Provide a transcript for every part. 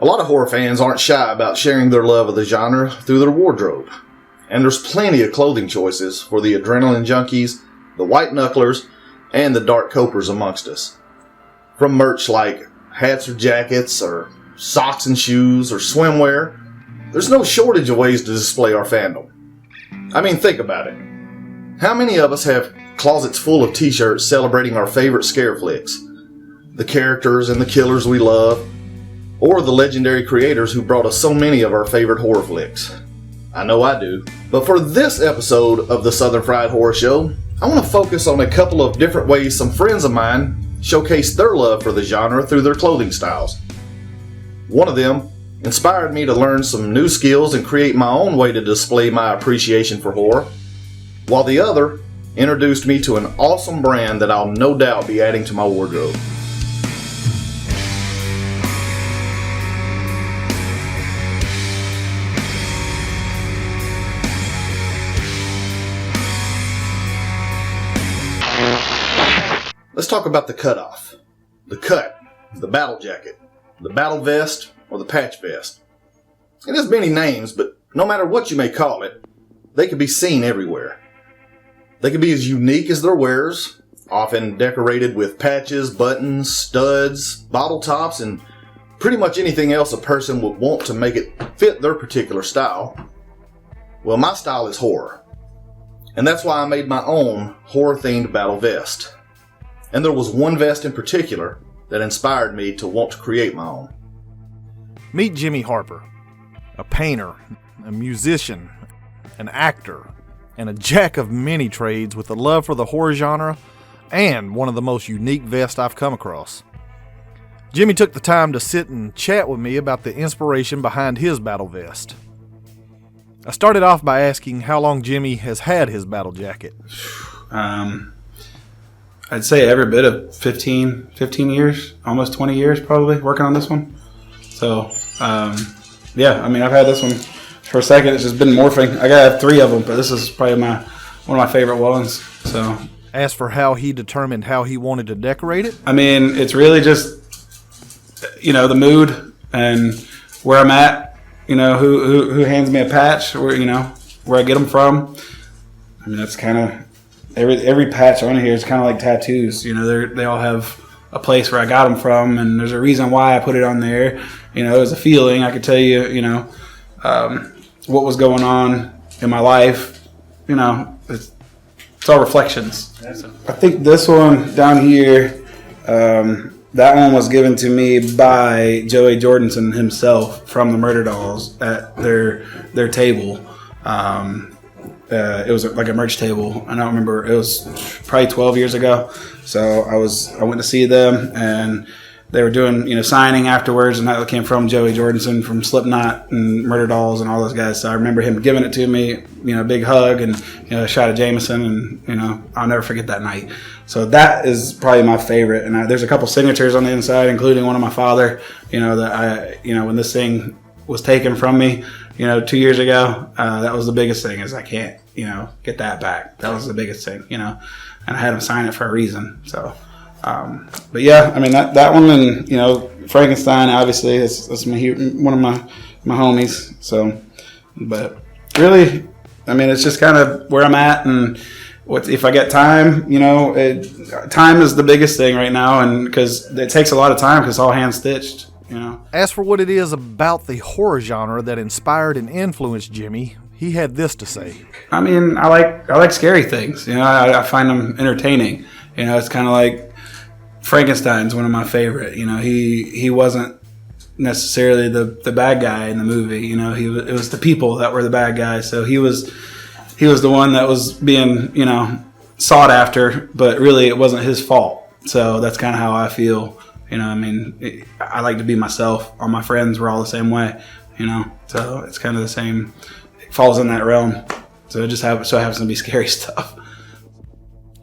A lot of horror fans aren't shy about sharing their love of the genre through their wardrobe. And there's plenty of clothing choices for the adrenaline junkies, the white knucklers, and the dark copers amongst us. From merch like hats or jackets, or socks and shoes, or swimwear, there's no shortage of ways to display our fandom. I mean, think about it. How many of us have closets full of t-shirts celebrating our favorite scare flicks? The characters and the killers we love, or the legendary creators who brought us so many of our favorite horror flicks. I know I do. But for this episode of the Southern Fried Horror Show, I want to focus on a couple of different ways some friends of mine showcase their love for the genre through their clothing styles. One of them inspired me to learn some new skills and create my own way to display my appreciation for horror, while the other introduced me to an awesome brand that I'll no doubt be adding to my wardrobe. Let's talk about the cutoff, the cut, the battle jacket, the battle vest, or the patch vest. It has many names, but no matter what you may call it, they can be seen everywhere. They can be as unique as their wearers, often decorated with patches, buttons, studs, bottle tops, and pretty much anything else a person would want to make it fit their particular style. Well, my style is horror, and that's why I made my own horror-themed battle vest. And there was one vest in particular that inspired me to want to create my own. Meet Jimmy Harper, a painter, a musician, an actor, and a jack of many trades with a love for the horror genre and one of the most unique vests I've come across. Jimmy took the time to sit and chat with me about the inspiration behind his battle vest. I started off by asking how long Jimmy has had his battle jacket. I'd say every bit of 15 years, almost 20 years probably, working on this one. So, yeah, I mean, I've had this one for a second. It's just been morphing. I have 3 of them, but this is probably one of my favorite ones. So, as for how he determined how he wanted to decorate it? I mean, it's really just, the mood and where I'm at, who hands me a patch, where I get them from. I mean, that's kind of... Every patch on here is kind of like tattoos. They all have a place where I got them from, and there's a reason why I put it on there. It was a feeling. I could tell you, what was going on in my life. It's all reflections. I think this one down here, that one was given to me by Joey Jordison himself from the Murder Dolls at their table. It was like a merch table. I don't remember. It was probably 12 years ago. So I went to see them, and they were doing signing afterwards, and that came from Joey Jordison from Slipknot and Murder Dolls and all those guys. So I remember him giving it to me, a big hug and a shot of Jameson, and I'll never forget that night. So that is probably my favorite. And there's a couple signatures on the inside, including one of my father. That when this thing was taken from me, 2 years ago, that was the biggest thing, is I can't, get that back. That was the biggest thing, and I had him sign it for a reason. So, but yeah, I mean, that one, and, Frankenstein, obviously, that's one of my homies. So, but really, I mean, it's just kind of where I'm at, and if I get time, time is the biggest thing right now, and because it takes a lot of time because it's all hand stitched. As for what it is about the horror genre that inspired and influenced Jimmy, he had this to say. I mean, I like scary things. I find them entertaining. It's kind of like Frankenstein's one of my favorite. He wasn't necessarily the bad guy in the movie. It was the people that were the bad guys. So he was the one that was being sought after, but really it wasn't his fault. So that's kind of how I feel. I like to be myself. All my friends were all the same way, so it's kind of the same. It falls in that realm. So it just happens to be scary stuff.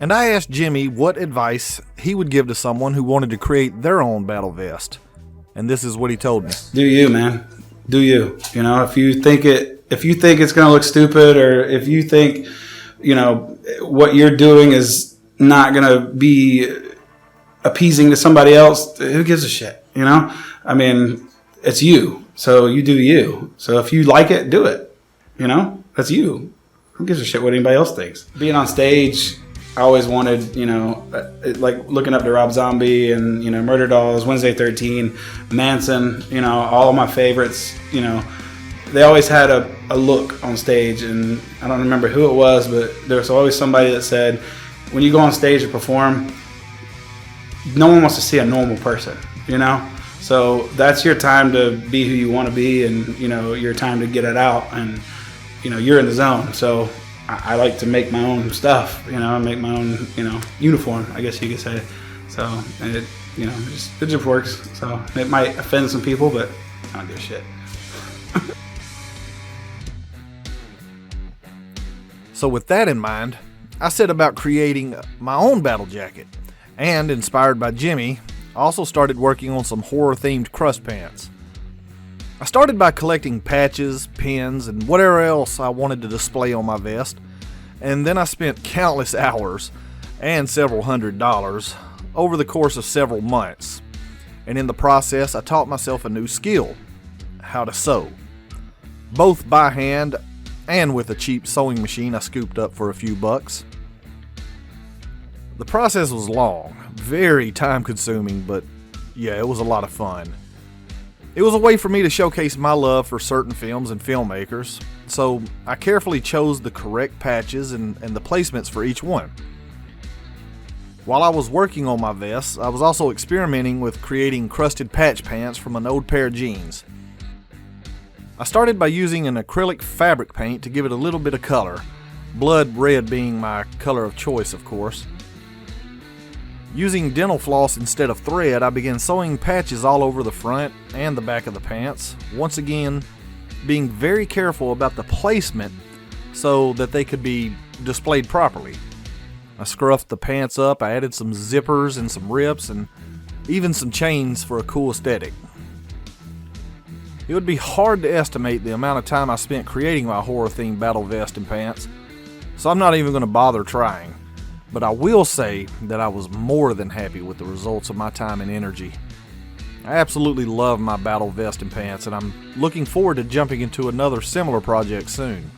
And I asked Jimmy what advice he would give to someone who wanted to create their own battle vest. And this is what he told me. Do you, man. Do you. If you think it's going to look stupid, or if you think, what you're doing is not going to be appeasing to somebody else, who gives a shit? I mean, it's you. So you do you. So if you like it, do it. That's you. Who gives a shit what anybody else thinks? Being on stage, I always wanted, like looking up to Rob Zombie and, Murder Dolls, Wednesday 13, Manson, all of my favorites, they always had a look on stage, and I don't remember who it was, but there was always somebody that said, when you go on stage to perform, no one wants to see a normal person, So that's your time to be who you want to be, and, your time to get it out, and, you're in the zone. So I like to make my own stuff, make my own, uniform, I guess you could say. So, and it just works. So it might offend some people, but I don't give a shit. So with that in mind, I set about creating my own battle jacket, and inspired by Jimmy, I also started working on some horror-themed crust pants. I started by collecting patches, pins, and whatever else I wanted to display on my vest, and then I spent countless hours and several $100s over the course of several months. And in the process, I taught myself a new skill: how to sew, both by hand and with a cheap sewing machine I scooped up for a few bucks. The process was long, very time consuming, but yeah, it was a lot of fun. It was a way for me to showcase my love for certain films and filmmakers, so I carefully chose the correct patches and the placements for each one. While I was working on my vests, I was also experimenting with creating crusted patch pants from an old pair of jeans. I started by using an acrylic fabric paint to give it a little bit of color, blood red being my color of choice, of course. Using dental floss instead of thread, I began sewing patches all over the front and the back of the pants, once again being very careful about the placement so that they could be displayed properly. I scruffed the pants up, I added some zippers and some rips, and even some chains for a cool aesthetic. It would be hard to estimate the amount of time I spent creating my horror-themed battle vest and pants, so I'm not even going to bother trying. But I will say that I was more than happy with the results of my time and energy. I absolutely love my battle vest and pants, and I'm looking forward to jumping into another similar project soon.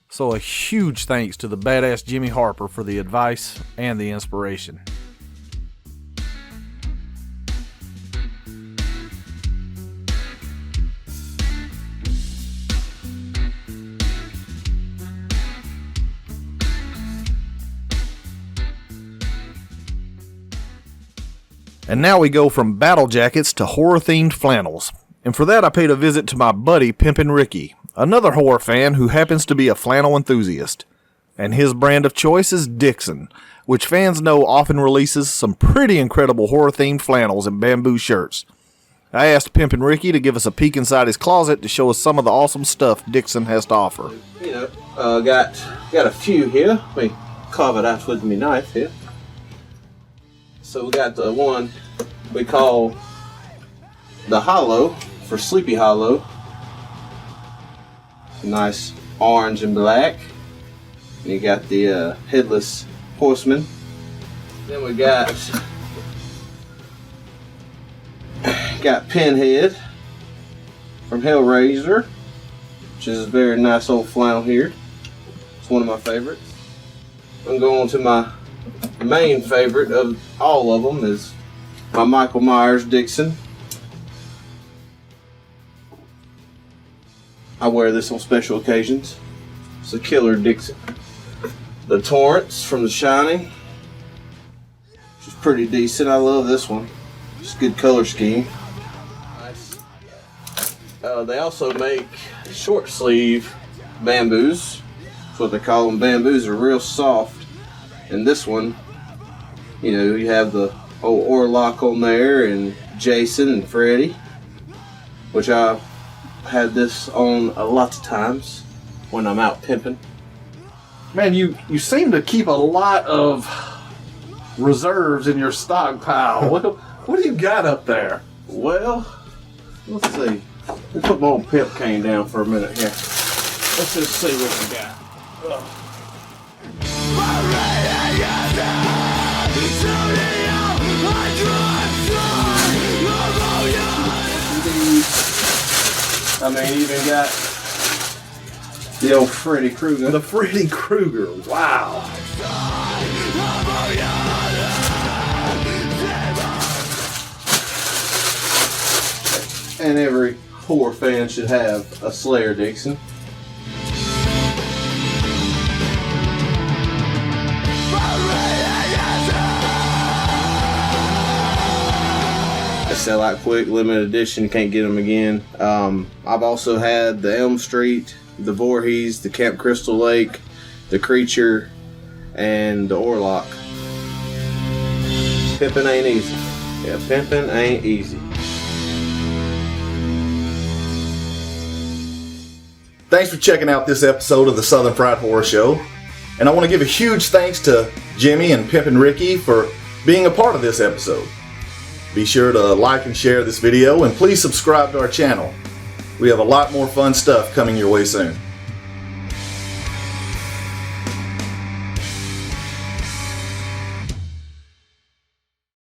So a huge thanks to the badass Jimmy Harper for the advice and the inspiration. And now we go from battle jackets to horror-themed flannels. And for that I paid a visit to my buddy Pimpin Rickey, another horror fan who happens to be a flannel enthusiast. And his brand of choice is Dixon, which fans know often releases some pretty incredible horror-themed flannels and bamboo shirts. I asked Pimpin Rickey to give us a peek inside his closet to show us some of the awesome stuff Dixon has to offer. Got a few here. Let me carve it out with my knife here. So we got the one we call the Hollow for Sleepy Hollow. Nice orange and black. And you got the Headless Horseman. Then we got Pinhead from Hellraiser, which is a very nice old flannel here. It's one of my favorites. I'm going to my main favorite of all of them is my Michael Myers Dixon. I wear this on special occasions. It's a killer Dixon. The Torrance from The Shining, which is pretty decent. I love this one. It's a good color scheme. Nice. They also make short sleeve bamboos. That's what they call them. Bamboos are real soft. And this one, you have the old Orlock on there and Jason and Freddy, which I had this on a lot of times when I'm out pimping. Man, you seem to keep a lot of reserves in your stockpile. What do you got up there? Well, let's see. Let me put my old pimp cane down for a minute here. Let's just see what we got. I mean, even got the old Freddy Krueger. The Freddy Krueger. Wow. And every horror fan should have a Slayer Dixon. They sell out quick, limited edition, can't get them again. I've also had the Elm Street, the Voorhees, the Camp Crystal Lake, the Creature, and the Orlock. Pimpin' ain't easy. Yeah, pimpin' ain't easy. Thanks for checking out this episode of the Southern Fried Horror Show. And I want to give a huge thanks to Jimmy and Pimpin Rickey for being a part of this episode. Be sure to like and share this video, and please subscribe to our channel. We have a lot more fun stuff coming your way soon.